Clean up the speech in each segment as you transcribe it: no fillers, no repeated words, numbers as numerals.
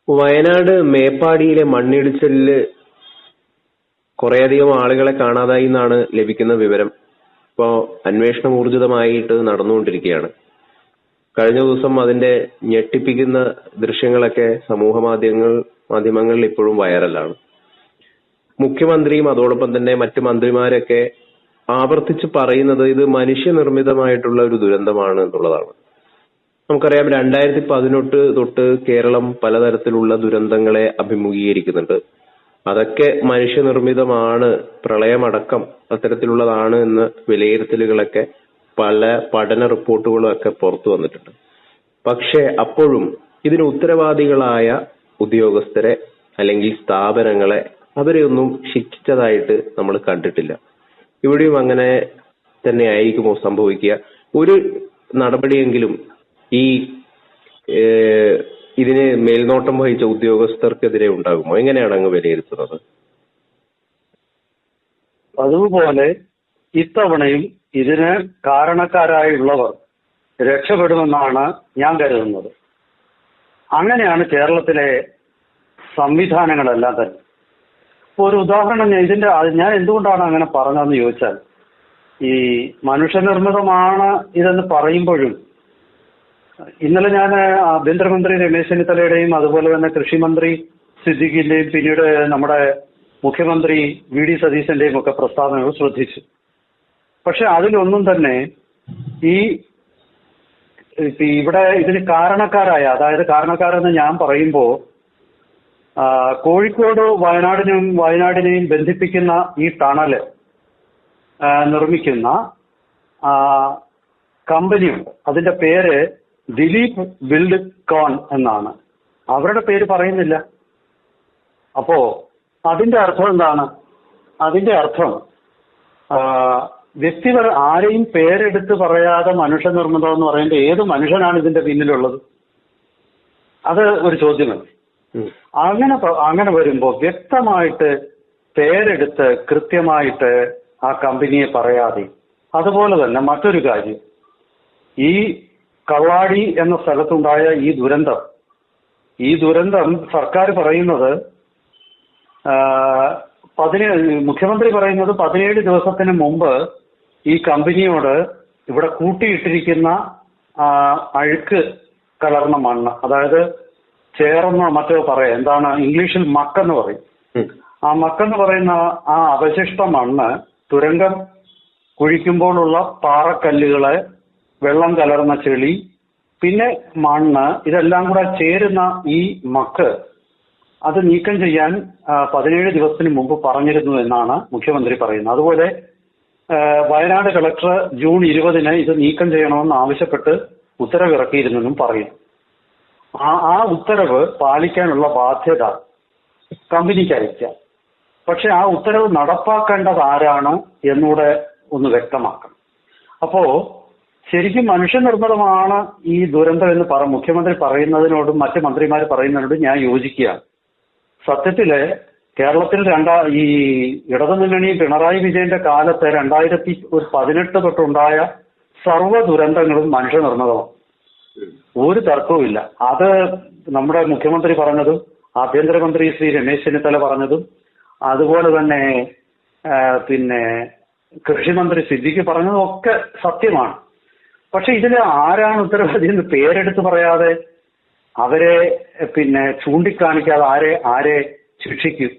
വയനാട് മേപ്പാടിയിലെ മണ്ണിടിച്ചിലില് കുറേയധികം ആളുകളെ കാണാതായി എന്നാണ് ലഭിക്കുന്ന വിവരം. ഇപ്പോൾ അന്വേഷണം ഊർജിതമായിട്ട് നടന്നുകൊണ്ടിരിക്കുകയാണ്. കഴിഞ്ഞ ദിവസം അതിന്റെ ഞെട്ടിപ്പിക്കുന്ന ദൃശ്യങ്ങളൊക്കെ മാധ്യമങ്ങളിൽ ഇപ്പോഴും വൈറലാണ്. മുഖ്യമന്ത്രിയും അതോടൊപ്പം തന്നെ മറ്റ് മന്ത്രിമാരൊക്കെ ആവർത്തിച്ച് പറയുന്നത് ഇത് മനുഷ്യനിർമ്മിതമായിട്ടുള്ള ഒരു ദുരന്തമാണ് എന്നുള്ളതാണ്. നമുക്കറിയാം 2018 തൊട്ട് കേരളം പലതരത്തിലുള്ള ദുരന്തങ്ങളെ അഭിമുഖീകരിക്കുന്നുണ്ട്. അതൊക്കെ മനുഷ്യനിർമ്മിതമാണ്, പ്രളയമടക്കം അത്തരത്തിലുള്ളതാണ് എന്ന വിലയിരുത്തലുകളൊക്കെ പല പഠന റിപ്പോർട്ടുകളും ഒക്കെ പുറത്തു വന്നിട്ടുണ്ട്. പക്ഷേ അപ്പോഴും ഇതിന് ഉത്തരവാദികളായ ഉദ്യോഗസ്ഥരെ അല്ലെങ്കിൽ സ്ഥാപനങ്ങളെ അവരെയൊന്നും ശിക്ഷിച്ചതായിട്ട് നമ്മൾ കണ്ടിട്ടില്ല. ഇവിടെയും അങ്ങനെ തന്നെ ആയിരിക്കുമോ സംഭവിക്കുക? ഒരു നടപടിയെങ്കിലും ഈ ഇതിന് മേൽനോട്ടം വഹിച്ച ഉദ്യോഗസ്ഥർക്കെതിരെ ഉണ്ടാകുമോ? എങ്ങനെയാണ് അങ്ങ് വിലയിരുത്തുന്നത്? അതുപോലെ ഇത്തവണയും ഇതിന് കാരണക്കാരായുള്ളവർ രക്ഷപ്പെടുമെന്നാണ് ഞാൻ കരുതുന്നത്. അങ്ങനെയാണ് കേരളത്തിലെ സംവിധാനങ്ങളെല്ലാം തന്നെ. ഇപ്പോൾ ഒരു ഉദാഹരണം ഞാൻ എന്തുകൊണ്ടാണ് അങ്ങനെ പറഞ്ഞതെന്ന് ചോദിച്ചാൽ, ഈ മനുഷ്യനിർമ്മിതമാണ് ഇതെന്ന് പറയുമ്പോഴും ഇന്നലെ ഞാൻ ആഭ്യന്തരമന്ത്രി രമേശ് ചെന്നിത്തലയുടെയും അതുപോലെ തന്നെ കൃഷിമന്ത്രി സിദ്ദിഖിന്റെയും പിന്നീട് നമ്മുടെ മുഖ്യമന്ത്രി വി.ഡി. സതീശന്റെയും ഒക്കെ പ്രസ്താവനകൾ ശ്രദ്ധിച്ചു. പക്ഷെ അതിലൊന്നും തന്നെ ഇവിടെ ഇതിന് കാരണക്കാരായ, അതായത് കാരണക്കാരെന്ന് ഞാൻ പറയുമ്പോൾ കോഴിക്കോട് വയനാടിനെയും ബന്ധിപ്പിക്കുന്ന ഈ ടണല് നിർമ്മിക്കുന്ന കമ്പനിയുണ്ട്. അതിന്റെ പേര് ദിലീപ് ബിൽഡ് കോൺ എന്നാണ്. അവരുടെ പേര് പറയുന്നില്ല. അപ്പോ അതിന്റെ അർത്ഥം എന്താണ്? അതിന്റെ അർത്ഥം വ്യക്തികൾ ആരെയും പേരെടുത്ത് പറയാതെ മനുഷ്യനിർമ്മിതം എന്ന് പറയുമ്പോൾ ഏത് മനുഷ്യനാണ് ഇതിന്റെ പിന്നിലുള്ളത്? അത് ഒരു ചോദ്യമല്ല. അങ്ങനെ വരുമ്പോൾ വ്യക്തമായിട്ട് പേരെടുത്ത് കൃത്യമായിട്ട് ആ കമ്പനിയെ പറയാതെ, അതുപോലെ തന്നെ മറ്റൊരു കാര്യം, ഈ കള്ളാടി എന്ന സ്ഥലത്തുണ്ടായ ഈ ദുരന്തം സർക്കാർ പറയുന്നത്, മുഖ്യമന്ത്രി പറയുന്നത് 17 ദിവസത്തിന് മുമ്പ് ഈ കമ്പനിയോട് ഇവിടെ കൂട്ടിയിട്ടിരിക്കുന്ന അഴുക്ക് കലർന്ന മണ്ണ്, അതായത് ചേർന്നോ മറ്റോ പറയാം, എന്താണ് ഇംഗ്ലീഷിൽ മക്കെന്ന് പറയും, ആ മക്കെന്ന് പറയുന്ന ആ അവശിഷ്ട മണ്ണ് തുരങ്കം കുഴിക്കുമ്പോഴുള്ള പാറക്കല്ലുകള്, വെള്ളം കലർന്ന ചെളി, പിന്നെ മണ്ണ്, ഇതെല്ലാം കൂടെ ചേരുന്ന ഈ മക്ക് അത് നീക്കം ചെയ്യാൻ 17 ദിവസത്തിന് മുമ്പ് പറഞ്ഞിരുന്നു എന്നാണ് മുഖ്യമന്ത്രി പറയുന്നത്. അതുപോലെ വയനാട് കളക്ടർ ജൂൺ 20-ന് ഇത് നീക്കം ചെയ്യണമെന്ന് ആവശ്യപ്പെട്ട് ഉത്തരവിറക്കിയിരുന്നെന്നും പറയുന്നു. ആ ഉത്തരവ് പാലിക്കാനുള്ള ബാധ്യത കമ്പനിക്ക് അയക്കാം. പക്ഷെ ആ ഉത്തരവ് നടപ്പാക്കേണ്ടത് ആരാണ് എന്നൂടെ ഒന്ന് വ്യക്തമാക്കണം. അപ്പോ ശരിക്കും മനുഷ്യനിർമ്മിതമാണ് ഈ ദുരന്തം എന്ന് മുഖ്യമന്ത്രി പറയുന്നതിനോടും മറ്റ് മന്ത്രിമാർ പറയുന്നതിനോടും ഞാൻ യോജിക്കുകയാണ്. സത്യത്തില് കേരളത്തിൽ ഈ ഇടതുമുന്നണി പിണറായി വിജയന്റെ കാലത്ത് 2018 തൊട്ടുണ്ടായ സർവ്വ ദുരന്തങ്ങളും മനുഷ്യനിർമ്മിതമാണ്. ഒരു തർക്കവുമില്ല. അത് നമ്മുടെ മുഖ്യമന്ത്രി പറഞ്ഞതും ആഭ്യന്തരമന്ത്രി ശ്രീ രമേശ് ചെന്നിത്തല പറഞ്ഞതും അതുപോലെ തന്നെ പിന്നെ കൃഷിമന്ത്രി സിദ്ദിഖ് പറഞ്ഞതും ഒക്കെ സത്യമാണ്. പക്ഷെ ഇതിൽ ആരാണ് ഉത്തരവാദി എന്ന് പേരെടുത്ത് പറയാതെ, അവരെ ചൂണ്ടിക്കാണിക്കാതെ ആരെ ശിക്ഷിക്കും?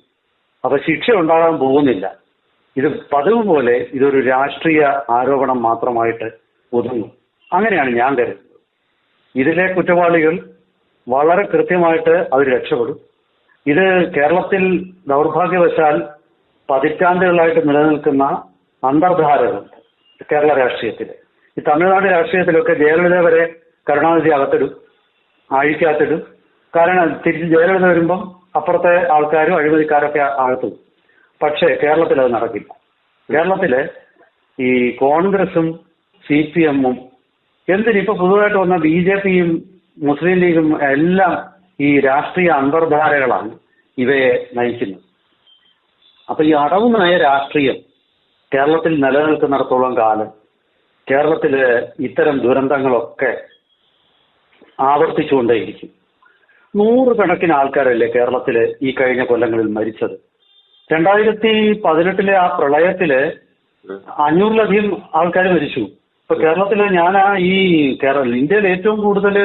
അപ്പൊ ശിക്ഷ ഉണ്ടാകാൻ പോകുന്നില്ല. ഇത് പതിവ് പോലെ ഇതൊരു രാഷ്ട്രീയ ആരോപണം മാത്രമായിട്ട് ഒതുങ്ങും. അങ്ങനെയാണ് ഞാൻ കരുതുന്നത്. ഇതിലെ കുറ്റവാളികൾ വളരെ കൃത്യമായിട്ട് അവർ രക്ഷപ്പെടും. ഇത് കേരളത്തിൽ ദൗർഭാഗ്യവശാൽ പതിറ്റാണ്ടുകളായിട്ട് നിലനിൽക്കുന്ന അന്തർധാരകളുണ്ട് കേരള രാഷ്ട്രീയത്തിൽ. ഈ തമിഴ്നാട് രാഷ്ട്രീയത്തിലൊക്കെ ജയലളിത വരെ കരുണാനിധി അകത്തിടും, അഴിക്കകത്തിടും. കാരണം തിരിച്ച് ജയലളിത വരുമ്പം അപ്പുറത്തെ ആൾക്കാരും അഴിമതിക്കാരൊക്കെ അകത്തിടും. പക്ഷേ കേരളത്തിൽ അത് നടക്കില്ല. കേരളത്തില് ഈ കോൺഗ്രസും CPM-ഉം എന്തിനിപ്പോ പുതുതായിട്ട് വന്ന BJP-യും മുസ്ലിം ലീഗും എല്ലാം ഈ രാഷ്ട്രീയ അന്തർധാരകളാണ് ഇവയെ നയിക്കുന്നത്. അപ്പൊ ഈ അടവുനയ രാഷ്ട്രീയം കേരളത്തിൽ നിലനിൽക്കുന്നിടത്തോളം കാലം കേരളത്തില് ഇത്തരം ദുരന്തങ്ങളൊക്കെ ആവർത്തിച്ചുകൊണ്ടേയിരിക്കും. നൂറുകണക്കിന് ആൾക്കാരല്ലേ കേരളത്തില് ഈ കഴിഞ്ഞ കൊല്ലങ്ങളിൽ മരിച്ചത്. 2018 ആ പ്രളയത്തില് 500-ലധികം ആൾക്കാർ മരിച്ചു. ഇപ്പൊ കേരളത്തില് ഇന്ത്യയിൽ ഏറ്റവും കൂടുതൽ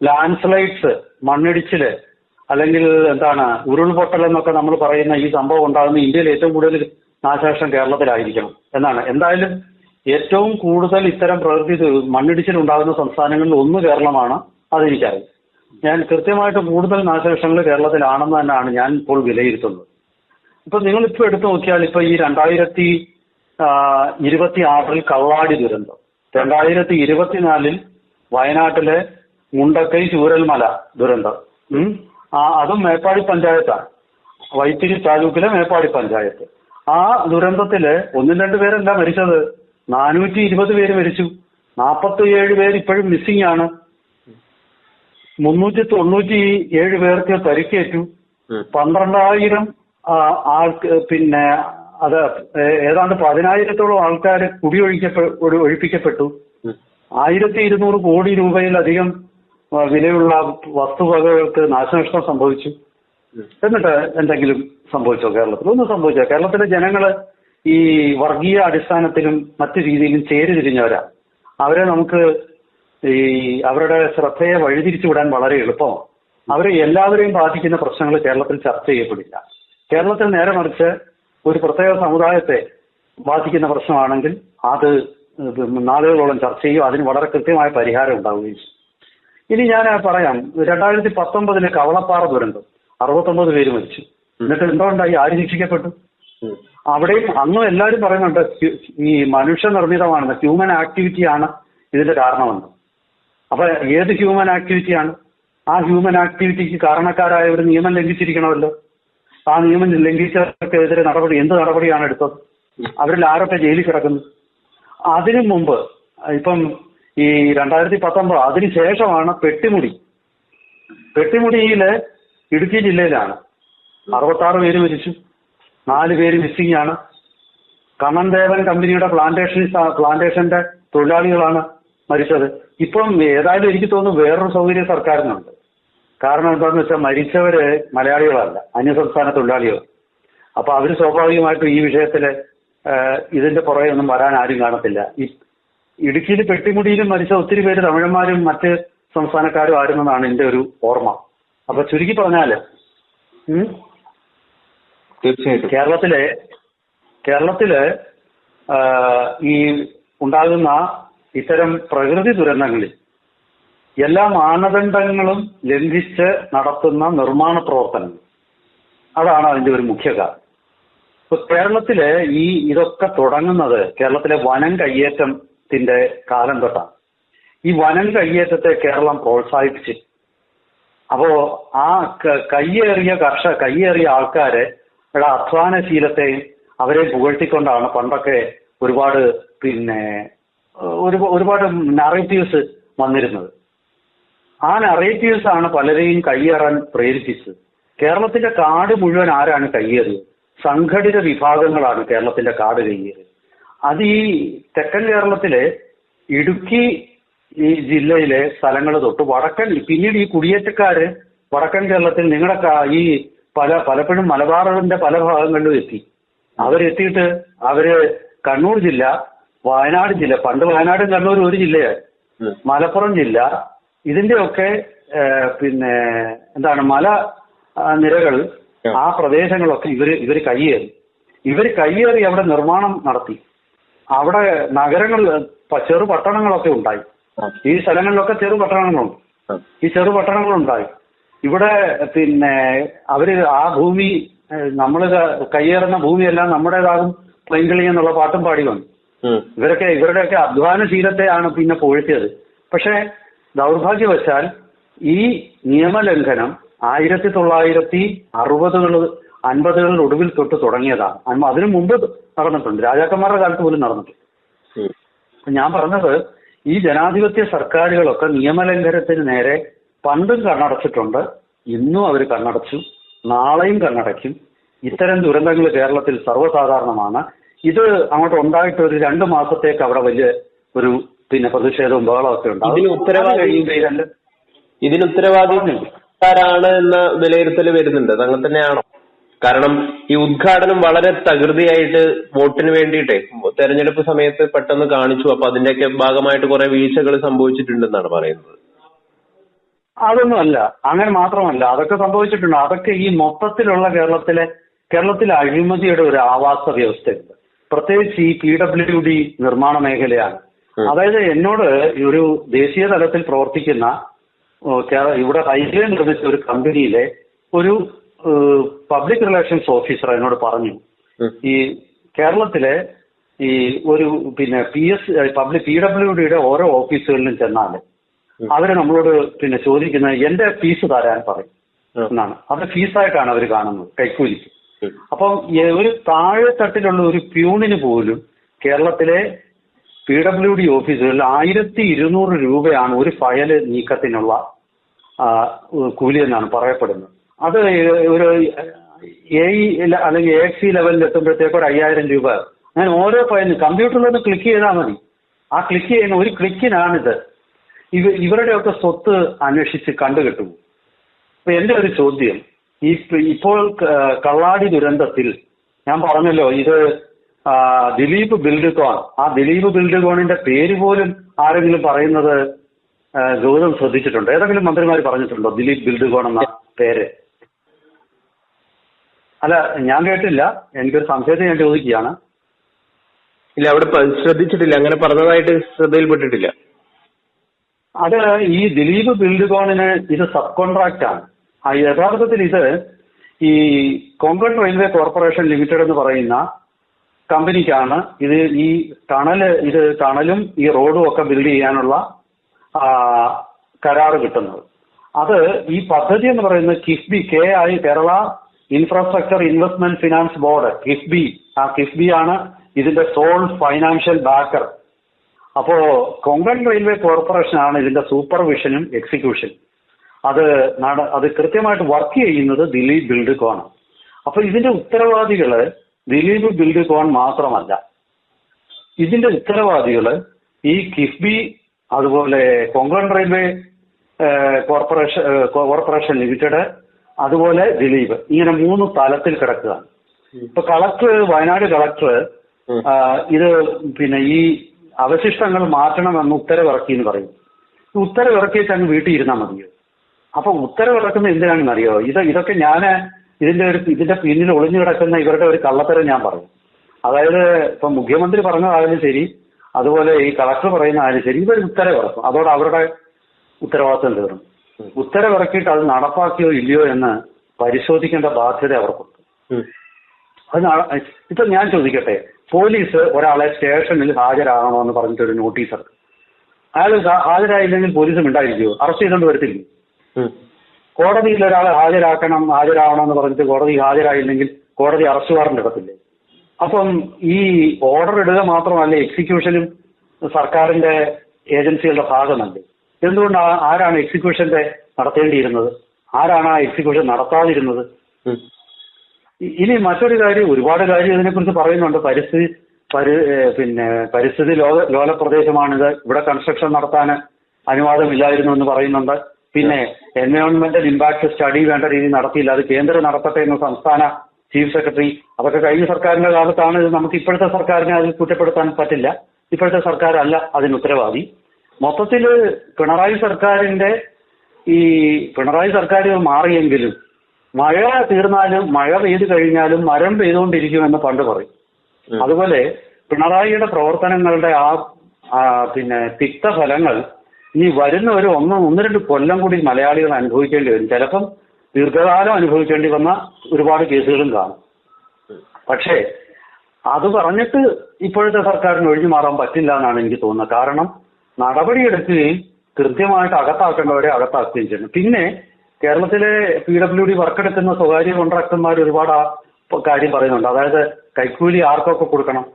ലാൻഡ് സ്ലൈഡ്സ്, മണ്ണിടിച്ചില് അല്ലെങ്കിൽ ഉരുൾപൊട്ടൽ എന്നൊക്കെ നമ്മൾ പറയുന്ന ഈ സംഭവം ഉണ്ടാകുന്ന ഇന്ത്യയിൽ ഏറ്റവും കൂടുതൽ നാശനഷ്ടം കേരളത്തിലായിരിക്കണം എന്നാണ്. എന്തായാലും ഏറ്റവും കൂടുതൽ ഇത്തരം മണ്ണിടിച്ചിൽ ഉണ്ടാകുന്ന സംസ്ഥാനങ്ങളിൽ ഒന്ന് കേരളമാണ്, അതെനിക്കറിയാം. ഞാൻ കൃത്യമായിട്ട് കൂടുതൽ നാശനഷ്ടങ്ങൾ കേരളത്തിലാണെന്ന് തന്നെയാണ് ഞാൻ ഇപ്പോൾ വിലയിരുത്തുന്നത്. ഇപ്പൊ നിങ്ങളിപ്പോൾ എടുത്തു നോക്കിയാൽ ഇപ്പൊ ഈ 2026 കള്ളാടി ദുരന്തം, 2024 വയനാട്ടിലെ മുണ്ടക്കൈ ചൂരൽമല ദുരന്തം, അതും മേപ്പാടി പഞ്ചായത്താണ്, വൈത്തിരി താലൂക്കിലെ മേപ്പാടി പഞ്ചായത്ത്. ആ ദുരന്തത്തില് 1-2 പേരല്ല മരിച്ചത്, 420 പേര് മരിച്ചു. 47 പേര് ഇപ്പോഴും മിസ്സിംഗ് ആണ്. 397 പേർക്ക് പരിക്കേറ്റു. 12,000 ഏതാണ്ട് 10,000-ഓളം ആൾക്കാർ ഒഴിപ്പിക്കപ്പെട്ടു. 1,200 കോടി രൂപയിലധികം വിലയുള്ള വസ്തുവകകൾക്ക് നാശനഷ്ടം സംഭവിച്ചു. എന്നിട്ട് എന്തെങ്കിലും സംഭവിച്ചോ കേരളത്തിൽ? ഒന്നും സംഭവിച്ചോ? കേരളത്തിലെ ജനങ്ങള് ഈ വർഗീയ അടിസ്ഥാനത്തിലും മറ്റു രീതിയിലും ചേരിതിരിഞ്ഞവരാ. അവരെ നമുക്ക് അവരുടെ ശ്രദ്ധയെ വഴിതിരിച്ചു വിടാൻ വളരെ എളുപ്പമാണ്. അവരെ എല്ലാവരെയും ബാധിക്കുന്ന പ്രശ്നങ്ങൾ കേരളത്തിൽ ചർച്ച ചെയ്യപ്പെടില്ല. കേരളത്തിൽ നേരെ മറിച്ച് ഒരു പ്രത്യേക സമുദായത്തെ ബാധിക്കുന്ന പ്രശ്നമാണെങ്കിൽ അത് നാളുകളോളം ചർച്ച ചെയ്യും, അതിന് വളരെ കൃത്യമായ പരിഹാരം ഉണ്ടാവുകയും ചെയ്യും. ഇനി ഞാൻ പറയാം, 2019 കവളപ്പാറ ദുരന്തം, 69 പേര് മരിച്ചു. എന്നിട്ട് എന്തുകൊണ്ടായി? ആര് ശിക്ഷിക്കപ്പെട്ടു? അവിടെയും അന്നും എല്ലാവരും പറയുന്നുണ്ട് ഈ മനുഷ്യനിർമ്മിതമാണെന്ന്, ഹ്യൂമൻ ആക്ടിവിറ്റിയാണ് ഇതിന്റെ കാരണമെന്ന്. അപ്പൊ ഏത് ഹ്യൂമൻ ആക്ടിവിറ്റിയാണ്? ആ ഹ്യൂമൻ ആക്ടിവിറ്റിക്ക് കാരണക്കാരായവർ നിയമം ലംഘിച്ചിരിക്കണമല്ലോ. ആ നിയമം ലംഘിച്ചവർക്കെതിരെ എന്ത് നടപടിയാണ് എടുത്തത്? അവരിൽ ആരൊക്കെ ജയിലിൽ കിടക്കുന്നു? അതിനു മുമ്പ് ഇപ്പം ഈ 2019 അതിനുശേഷമാണ് പെട്ടിമുടിയിലെ ഇടുക്കി ജില്ലയിലാണ് 66 പേര് മരിച്ചു, 4 പേര് മിസ്സിംഗ് ആണ്. കണ്ണൻ ദേവൻ കമ്പനിയുടെ പ്ലാന്റേഷന്റെ തൊഴിലാളികളാണ് മരിച്ചത്. ഇപ്പം ഏതായാലും എനിക്ക് തോന്നുന്നു വേറൊരു സൗകര്യം സർക്കാരിനുണ്ട്. കാരണം എന്താണെന്ന് വെച്ചാൽ മരിച്ചവര് മലയാളികളല്ല, അന്യസംസ്ഥാന തൊഴിലാളികൾ. അപ്പൊ അവര് സ്വാഭാവികമായിട്ടും ഈ വിഷയത്തില് ഇതിന്റെ പുറകെ ഒന്നും വരാൻ ആരും കാണത്തില്ല. ഇടുക്കിയിൽ പെട്ടിമുടിയിലും മരിച്ച ഒത്തിരി പേര് തമിഴന്മാരും മറ്റ് സംസ്ഥാനക്കാരും ആയിരുന്നെന്നാണ് എന്റെ ഒരു ഓർമ്മ. അപ്പൊ ചുരുക്കി പറഞ്ഞാല് തീർച്ചയായിട്ടും കേരളത്തില് ഈ ഉണ്ടാകുന്ന ഇത്തരം പ്രകൃതി ദുരന്തങ്ങളിൽ എല്ലാ മാനദണ്ഡങ്ങളും ലംഘിച്ച് നടത്തുന്ന നിർമ്മാണ പ്രവർത്തനങ്ങൾ, അതാണ് അതിന്റെ ഒരു മുഖ്യ കാരണം. ഇപ്പൊ കേരളത്തില് ഇതൊക്കെ തുടങ്ങുന്നത് കേരളത്തിലെ വനം കയ്യേറ്റത്തിന്റെ കാലം തൊട്ടാണ്. ഈ വനം കയ്യേറ്റത്തെ കേരളം പ്രോത്സാഹിപ്പിച്ചു. അപ്പോ ആ കയ്യേറിയ ആൾക്കാരെ അധ്വാനശീലത്തെയും അവരെ പുകഴ്ത്തിക്കൊണ്ടാണ് പണ്ടൊക്കെ ഒരുപാട് നറേറ്റീവ്സ് വന്നിരുന്നത്. ആ നറേറ്റീവ്സ് ആണ് പലരെയും കയ്യേറാൻ പ്രേരിപ്പിച്ചത്. കേരളത്തിന്റെ കാട് മുഴുവൻ ആരാണ് കയ്യേറിയത്? സംഘടിത വിഭാഗങ്ങളാണ് കേരളത്തിന്റെ കാട് കയ്യേറിയത്. അത് ഈ തെക്കൻ കേരളത്തിലെ ഇടുക്കി ഈ ജില്ലയിലെ സ്ഥലങ്ങൾ തൊട്ട് പിന്നീട് ഈ കുടിയേറ്റക്കാര് വടക്കൻ കേരളത്തിൽ പലപ്പോഴും മലബാറിന്റെ പല ഭാഗങ്ങളിലും എത്തി. അവരെത്തിയിട്ട് കണ്ണൂർ ജില്ല, വയനാട് ജില്ല, പണ്ട് വയനാടും കണ്ണൂരും ഒരു ജില്ലയാണ്, മലപ്പുറം ജില്ല, ഇതിന്റെയൊക്കെ മല നിരകൾ, ആ പ്രദേശങ്ങളൊക്കെ ഇവര് കയ്യേറി അവിടെ നിർമ്മാണം നടത്തി. അവിടെ ചെറു പട്ടണങ്ങളൊക്കെ ഉണ്ടായി. ഈ സ്ഥലങ്ങളിലൊക്കെ ചെറു പട്ടണങ്ങളുണ്ടായി. ഇവിടെ അവര് ആ ഭൂമി, നമ്മൾ കയ്യേറുന്ന ഭൂമിയെല്ലാം നമ്മുടേതാകും പൈങ്കിളി എന്നുള്ള പാട്ടും പാടി വന്നു. ഇവരുടെയൊക്കെ അധ്വാനശീലത്തെയാണ് പിന്നെ പുകഴ്ത്തിയത്. പക്ഷെ ദൗർഭാഗ്യവശാൽ ഈ നിയമലംഘനം 1960-50 ഒടുവിൽ തൊട്ട് തുടങ്ങിയതാണ്. അതിനു മുമ്പ് നടന്നിട്ടുണ്ട്, രാജാക്കന്മാരുടെ കാലത്ത് പോലും നടന്നിട്ടുണ്ട്. ഞാൻ പറഞ്ഞത്, ഈ ജനാധിപത്യ സർക്കാരുകളൊക്കെ നിയമലംഘനത്തിന് നേരെ പണ്ടും കണ്ണടച്ചിട്ടുണ്ട്, ഇന്നും അവർ കണ്ണടച്ചു, നാളെയും കണ്ണടയ്ക്കും. ഇത്തരം ദുരന്തങ്ങൾ കേരളത്തിൽ സർവ്വസാധാരണമാണ്. ഇത് അങ്ങോട്ട് ഉണ്ടായിട്ട് ഒരു 2 മാസത്തേക്ക് അവിടെ വലിയ ഒരു പ്രതിഷേധവും ബഹളമൊക്കെ ഉണ്ടാവും. ഇതിന് ഉത്തരവാദി ആരാണ് എന്ന വിലയിരുത്തൽ വരുന്നുണ്ട്. അത് അങ്ങനെ തന്നെയാണോ? കാരണം ഈ ഉദ്ഘാടനം വളരെ തകൃതിയായിട്ട് വോട്ടിന് വേണ്ടിയിട്ടേ തെരഞ്ഞെടുപ്പ് സമയത്ത് പെട്ടെന്ന് കാണിച്ചു. അപ്പൊ അതിന്റെയൊക്കെ ഭാഗമായിട്ട് കുറെ വീഴ്ചകൾ സംഭവിച്ചിട്ടുണ്ടെന്നാണ് പറയുന്നത്. അതൊന്നുമല്ല, അങ്ങനെ മാത്രമല്ല, അതൊക്കെ സംഭവിച്ചിട്ടുണ്ട്. അതൊക്കെ ഈ മൊത്തത്തിലുള്ള കേരളത്തിലെ അഴിമതിയുടെ ഒരു ആവാസ വ്യവസ്ഥയുണ്ട്. പ്രത്യേകിച്ച് ഈ PWD നിർമ്മാണ മേഖലയാണ്. അതായത് എന്നോട് ഒരു ദേശീയ തലത്തിൽ പ്രവർത്തിക്കുന്ന ഇവിടെ ഹൈവേ നിർമ്മിച്ച ഒരു കമ്പനിയിലെ ഒരു പബ്ലിക് റിലേഷൻസ് ഓഫീസർ എന്നോട് പറഞ്ഞു, ഈ കേരളത്തിലെ ഈ ഒരു PWDയുടെ ഓരോ ഓഫീസുകളിലും ചെന്നാൽ അവര് നമ്മളോട് ചോദിക്കുന്നത് എന്റെ ഫീസ് തരാൻ പറയും എന്നാണ്. അത് ഫീസായിട്ടാണ് അവർ കാണുന്നത്, കൈക്കൂലിക്ക്. അപ്പം ഒരു താഴെ തട്ടിലുള്ള ഒരു പ്യൂണിന് പോലും കേരളത്തിലെ PWD ഓഫീസുകളിൽ 1200 രൂപയാണ് ഒരു ഫയല് നീക്കത്തിനുള്ള കൂലി എന്നാണ് പറയപ്പെടുന്നത്. അത് ഒരു അല്ലെങ്കിൽ AXC ലെവലിൽ എത്തുമ്പോഴത്തേക്ക് ഒരു 5000 രൂപ. ഞാൻ ഓരോ ഫയലിനും കമ്പ്യൂട്ടറിലൊന്ന് ക്ലിക്ക് ചെയ്താൽ മതി. ആ ക്ലിക്ക് ചെയ്യുന്ന ഒരു ക്ലിക്കിനാണിത്. ഇവരുടെയൊക്കെ സ്വത്ത് അന്വേഷിച്ച് കണ്ടുകെട്ടും. അപ്പൊ എന്റെ ഒരു ചോദ്യം, ഇപ്പോൾ കള്ളാടി ദുരന്തത്തിൽ ഞാൻ പറഞ്ഞല്ലോ, ഇത് ദിലീപ് ബിൽഡ്കോൺ, ആ ദിലീപ് ബിൽഡ്കോണിന്റെ പേര് പോലും ആരെങ്കിലും പറയുന്നത് ഗൗതം ശ്രദ്ധിച്ചിട്ടുണ്ടോ? ഏതെങ്കിലും മന്ത്രിമാർ പറഞ്ഞിട്ടുണ്ടോ ദിലീപ് ബിൽഡ്കോൺ എന്ന പേര്? അല്ല, ഞാൻ കേട്ടില്ല. എനിക്കൊരു സംശയത്തെ ഞാൻ ചോദിക്കുകയാണ്. ഇല്ല, അവിടെ ശ്രദ്ധിച്ചിട്ടില്ല, അങ്ങനെ പറഞ്ഞതായിട്ട് ശ്രദ്ധയിൽപ്പെട്ടിട്ടില്ല. അത് ഈ ദിലീപ് ബിൽഡ്കോണിന് ഇത് സബ് കോൺട്രാക്ട് ആണ്. യഥാർത്ഥത്തിൽ ഇത് ഈ കൊങ്കൺ റെയിൽവേ കോർപ്പറേഷൻ ലിമിറ്റഡ് എന്ന് പറയുന്ന കമ്പനിക്കാണ് ഈ ടണലും ഈ റോഡും ഒക്കെ ബിൽഡ് ചെയ്യാനുള്ള കരാറ് കിട്ടുന്നത്. അത് ഈ പദ്ധതി എന്ന് പറയുന്നത് KIIFB, Kerala infrastructure investment finance board, KIIFB. ആ കിഫ്ബി ആണ് ഇതിന്റെ സോൾ ഫൈനാൻഷ്യൽ ബാക്കർ. അപ്പോ കൊങ്കൺ റെയിൽവേ കോർപ്പറേഷൻ ആണ് ഇതിന്റെ സൂപ്പർവിഷനും എക്സിക്യൂഷനും. അത് കൃത്യമായിട്ട് വർക്ക് ചെയ്യുന്നത് ദിലീപ് ബിൽഡ്കോൺ. അപ്പൊ ഇതിന്റെ ഉത്തരവാദികള് ദിലീപ് ബിൽഡ്കോൺ മാത്രമല്ല. ഇതിന്റെ ഉത്തരവാദികള് ഈ കിഫ്ബി, അതുപോലെ കൊങ്കൺ റെയിൽവേ കോർപ്പറേഷൻ ലിമിറ്റഡ്, അതുപോലെ ദിലീപ്, ഇങ്ങനെ 3 തലത്തിൽ കിടക്കുകയാണ്. ഇപ്പൊ വയനാട് കളക്ടർ ഇത് ഈ അവശിഷ്ടങ്ങൾ മാറ്റണമെന്ന് ഉത്തരവിറക്കി എന്ന് പറയും. ഉത്തരവിറക്കിയിട്ട് അങ്ങ് വീട്ടിൽ ഇരുന്നാൽ മതിയോ? അപ്പൊ ഉത്തരവിറക്കുന്നത് എന്തിനാണെന്ന് അറിയോ? ഇതൊക്കെ ഇതിന്റെ പിന്നിൽ ഒളിഞ്ഞു കിടക്കുന്ന ഇവരുടെ ഒരു കള്ളത്തരം ഞാൻ പറയും. അതായത് ഇപ്പൊ മുഖ്യമന്ത്രി പറഞ്ഞതായാലും ശരി, അതുപോലെ ഈ കളക്ടർ പറയുന്നതായാലും ശരി, ഇവർ ഉത്തരവിറക്കും. അതോടെ അവരുടെ ഉത്തരവാദിത്വം തീർന്നു. ഉത്തരവിറക്കിയിട്ട് അത് നടപ്പാക്കിയോ ഇല്ലയോ എന്ന് പരിശോധിക്കേണ്ട ബാധ്യത അവർക്കുണ്ട്. ഇപ്പൊ ഞാൻ ചോദിക്കട്ടെ, പോലീസ് ഒരാളെ സ്റ്റേഷനിൽ ഹാജരാകണമെന്ന് പറഞ്ഞിട്ടൊരു നോട്ടീസ് ഇറക്കും. അയാൾ ഹാജരായില്ലെങ്കിൽ പോലീസ് മിണ്ടായിരിക്കുമോ? അറസ്റ്റ് ചെയ്തുകൊണ്ട് വരത്തില്ലേ? കോടതിയിൽ ഒരാളെ ഹാജരാകണമെന്ന് പറഞ്ഞിട്ട് കോടതി ഹാജരായില്ലെങ്കിൽ കോടതി അറസ്റ്റ് വാറന്റ് എടുക്കത്തില്ലേ? അപ്പം ഈ ഓർഡർ ഇടുക മാത്രമല്ല, എക്സിക്യൂഷനും സർക്കാരിന്റെ ഏജൻസികളുടെ ഭാഗമല്ലേ? എന്തുകൊണ്ട് ആരാണ് എക്സിക്യൂഷന്റെ നടത്തേണ്ടിയിരുന്നത്? ആരാണ് ആ എക്സിക്യൂഷൻ നടത്താതിരുന്നത്? ഇനി മറ്റൊരു കാര്യം, ഒരുപാട് കാര്യം ഇതിനെക്കുറിച്ച് പറയുന്നുണ്ട്. പരിസ്ഥിതി ലോല പ്രദേശമാണിത്, ഇവിടെ കൺസ്ട്രക്ഷൻ നടത്താൻ അനുവാദമില്ലായിരുന്നു എന്ന് പറയുന്നുണ്ട്. പിന്നെ എൻവയോൺമെന്റൽ ഇമ്പാക്ട് സ്റ്റഡി വേണ്ട രീതിയിൽ നടത്തിയില്ല, അത് കേന്ദ്രം നടത്തട്ടെ എന്ന് സംസ്ഥാന ചീഫ് സെക്രട്ടറി. അതൊക്കെ കഴിഞ്ഞ സർക്കാരിന്റെ കാലത്താണ്. ഇത് നമുക്ക് ഇപ്പോഴത്തെ സർക്കാരിനെ അതിൽ കുറ്റപ്പെടുത്താൻ പറ്റില്ല. ഇപ്പോഴത്തെ സർക്കാരല്ല അതിന് ഉത്തരവാദി. മൊത്തത്തിൽ പിണറായി സർക്കാർ മാറിയെങ്കിലും മഴ തീർന്നാലും മഴ പെയ്തു കഴിഞ്ഞാലും മരം പെയ്തുകൊണ്ടിരിക്കുമെന്ന് പണ്ട് പറയും. അതുപോലെ പിണറായിയുടെ പ്രവർത്തനങ്ങളുടെ തിക്തഫലങ്ങൾ ഇനി വരുന്ന ഒരു 1-2 കൊല്ലം കൂടി മലയാളികൾ അനുഭവിക്കേണ്ടി വരും. ചിലപ്പം ദീർഘകാലം അനുഭവിക്കേണ്ടി വന്ന ഒരുപാട് കേസുകളും കാണും. പക്ഷേ അത് പറഞ്ഞിട്ട് ഇപ്പോഴത്തെ സർക്കാരിന് ഒഴിഞ്ഞു മാറാൻ പറ്റില്ല എന്നാണ് എനിക്ക് തോന്നുന്നത്. കാരണം നടപടിയെടുക്കുകയും കൃത്യമായിട്ട് അകത്താക്കേണ്ടവരെ അകത്താക്കുകയും ചെയ്യണം. പിന്നെ കേരളത്തിലെ PWD വർക്കെടുക്കുന്ന സ്വകാര്യ കോൺട്രാക്ടർമാർ ഒരുപാട് കാര്യം പറയുന്നുണ്ട്. അതായത് കൈക്കൂലി ആർക്കൊക്കെ കൊടുക്കണം,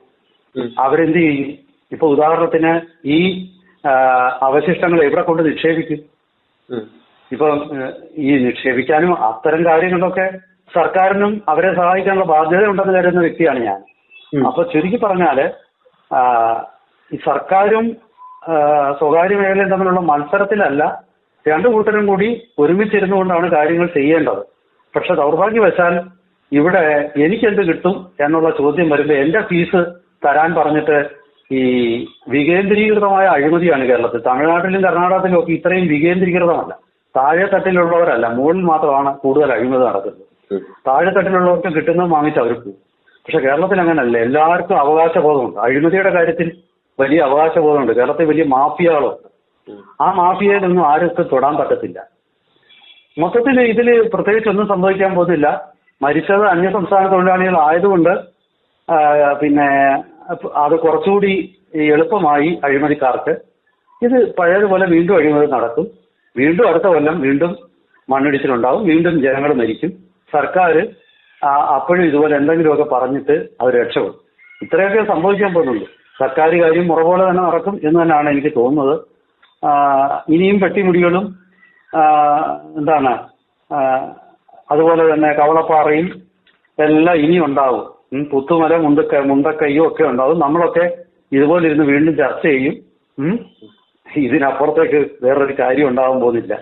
അവരെന്ത് ചെയ്യും? ഇപ്പൊ ഉദാഹരണത്തിന് ഈ അവശിഷ്ടങ്ങൾ എവിടെ കൊണ്ട് നിക്ഷേപിക്കും? ഇപ്പൊ ഈ നിക്ഷേപിക്കാനും അത്തരം കാര്യങ്ങളിലൊക്കെ സർക്കാരിനും അവരെ സഹായിക്കാനുള്ള ബാധ്യത ഉണ്ടെന്ന് കരുതുന്ന വ്യക്തിയാണ് ഞാൻ. അപ്പൊ ചുരുക്കി പറഞ്ഞാല് ഈ സർക്കാരും സ്വകാര്യ മേഖലയും തമ്മിലുള്ള മത്സരത്തിലല്ല രണ്ടു കൂട്ടരും കൂടി ഒരുമിച്ചിരുന്നുകൊണ്ടാണ് കാര്യങ്ങൾ ചെയ്യേണ്ടത്. പക്ഷെ ദൗർഭാഗ്യവശാൽ ഇവിടെ എനിക്കെന്ത് കിട്ടും എന്നുള്ള ചോദ്യം വരുമ്പോൾ എന്റെ ഫീസ് തരാൻ പറഞ്ഞിട്ട് ഈ വികേന്ദ്രീകൃതമായ അഴിമതിയാണ് കേരളത്തിൽ. തമിഴ്നാട്ടിലും കർണാടകത്തിലും ഒക്കെ ഇത്രയും വികേന്ദ്രീകൃതമല്ല. താഴെ തട്ടിലുള്ളവരല്ല, മുകളിൽ മാത്രമാണ് കൂടുതൽ അഴിമതി നടക്കുന്നത്. താഴെ തട്ടിലുള്ളവർക്ക് കിട്ടുന്നത് വാങ്ങിച്ച് അവർ പോകും. പക്ഷെ കേരളത്തിൽ അങ്ങനല്ല. എല്ലാവർക്കും അവകാശബോധമുണ്ട്. അഴിമതിയുടെ കാര്യത്തിൽ വലിയ അവകാശബോധമുണ്ട്. കേരളത്തിൽ വലിയ മാഫിയകളുണ്ട്. ആ മാഫിയയിലൊന്നും ആർക്കും തൊടാൻ പറ്റത്തില്ല. മൊത്തത്തിൽ ഇതിൽ പ്രത്യേകിച്ച് ഒന്നും സംഭവിക്കാൻ പോകുന്നില്ല. മരിച്ചത് അന്യസംസ്ഥാന തൊഴിലാളികളായതുകൊണ്ട് പിന്നെ അത് കുറച്ചുകൂടി എളുപ്പമായി അഴിമതിക്കാർക്ക്. ഇത് പഴയതുപോലെ വീണ്ടും അഴിമതി നടക്കും. വീണ്ടും അടുത്ത കൊല്ലം വീണ്ടും മണ്ണിടിച്ചിലുണ്ടാവും, വീണ്ടും ജനങ്ങൾ മരിക്കും. സർക്കാർ അപ്പോഴും ഇതുപോലെ എന്തെങ്കിലുമൊക്കെ പറഞ്ഞിട്ട് അവർ രക്ഷപ്പെടും. ഇത്രയൊക്കെ സംഭവിക്കാൻ പോകുന്നുള്ളൂ. സർക്കാർ കാര്യം മുറ പോലെ തന്നെ നടക്കും എന്ന് തന്നെയാണ് എനിക്ക് തോന്നുന്നത്. ഇനിയും പെട്ടിമുടികളും എന്താണ് അതുപോലെ തന്നെ കവളപ്പാറയും എല്ലാം ഇനി ഉണ്ടാവും. പുത്തുമല മുണ്ടക്കയ്യും ഒക്കെ ഉണ്ടാവും. നമ്മളൊക്കെ ഇതുപോലെ ഇരുന്ന് വീണ്ടും ചർച്ച ചെയ്യും. ഇതിനപ്പുറത്തേക്ക് വേറൊരു കാര്യം ഉണ്ടാവാൻ പോകുന്നില്ല.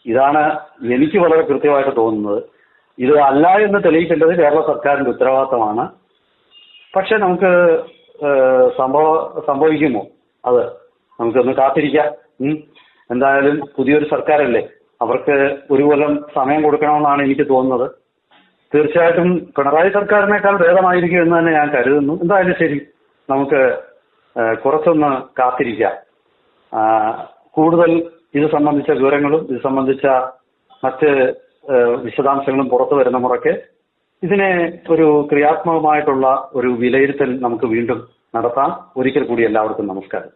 ഇതാണ് എനിക്ക് വളരെ കൃത്യമായിട്ട് തോന്നുന്നത്. ഇത് അല്ല എന്ന് തെളിയിക്കേണ്ടത് കേരള സർക്കാരിന്റെ ഉത്തരവാദിത്തമാണ്. പക്ഷെ നമുക്ക് സംഭവിക്കുമോ അത് നമുക്കൊന്ന് കാത്തിരിക്കാം. എന്തായാലും പുതിയൊരു സർക്കാരല്ലേ, അവർക്ക് ഒരു കൊല്ലം സമയം കൊടുക്കണമെന്നാണ് എനിക്ക് തോന്നുന്നത്. തീർച്ചയായിട്ടും പിണറായി സർക്കാരിനേക്കാൾ ഭേദമായിരിക്കും എന്ന് തന്നെ ഞാൻ കരുതുന്നു. എന്തായാലും ശരി, നമുക്ക് കുറച്ചൊന്ന് കാത്തിരിക്കാം. കൂടുതൽ ഇത് സംബന്ധിച്ച വിവരങ്ങളും ഇത് സംബന്ധിച്ച മറ്റ് വിശദാംശങ്ങളും പുറത്തു വരുന്ന മുറയ്ക്ക് ഇതിനെ ഒരു ക്രിയാത്മകമായിട്ടുള്ള ഒരു വിലയിരുത്തൽ നമുക്ക് വീണ്ടും നടത്താം. ഒരിക്കൽ കൂടി എല്ലാവർക്കും നമസ്കാരം.